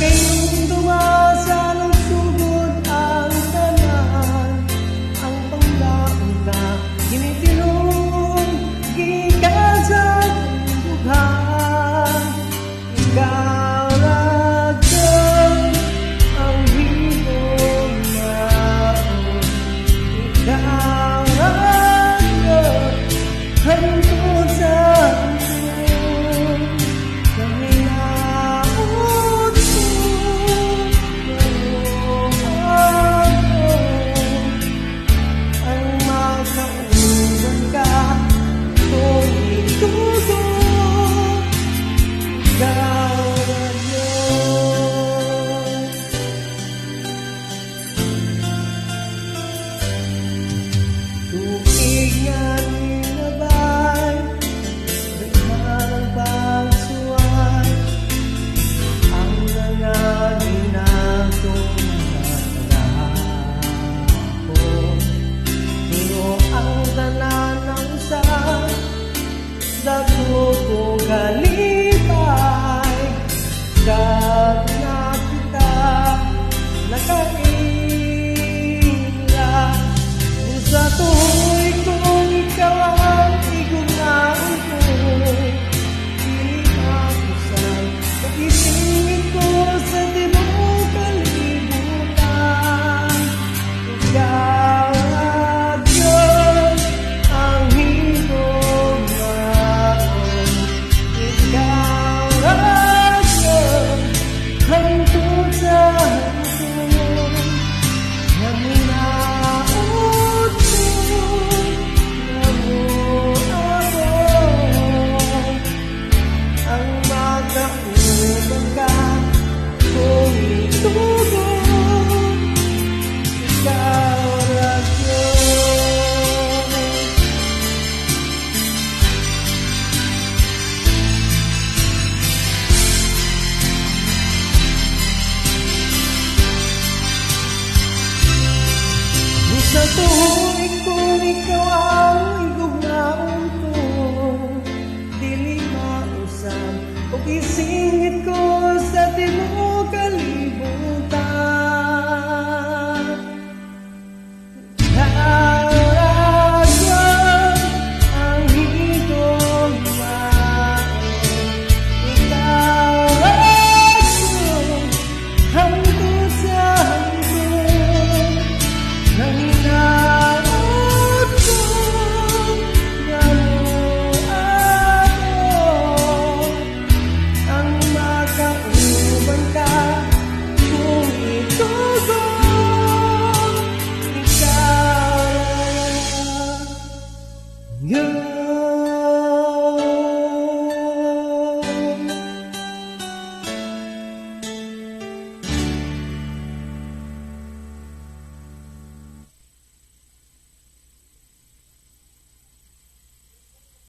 kayong dumasa ng sugod ang tanan, ang panglaon ka ginitinong gikan sa buhan. Ikaw ragyan ang himong naon, ikaw ragyan hantod sa dako ko kalipay kag nakita nakaila sa tuhoy kong ikaw ang igunaan ko, di makusang pag-isingin ko sa tibok kalibutan. Ikaw ragyan ang himong naon, ikaw ragyan hantod sa hantod. Naminaot ko, namuabot ang magkaubang ka kung itubog. Ikaw ragyan. Sa tuhoy kung ikaw ang igugnaon ko, dili mausap o isingit ko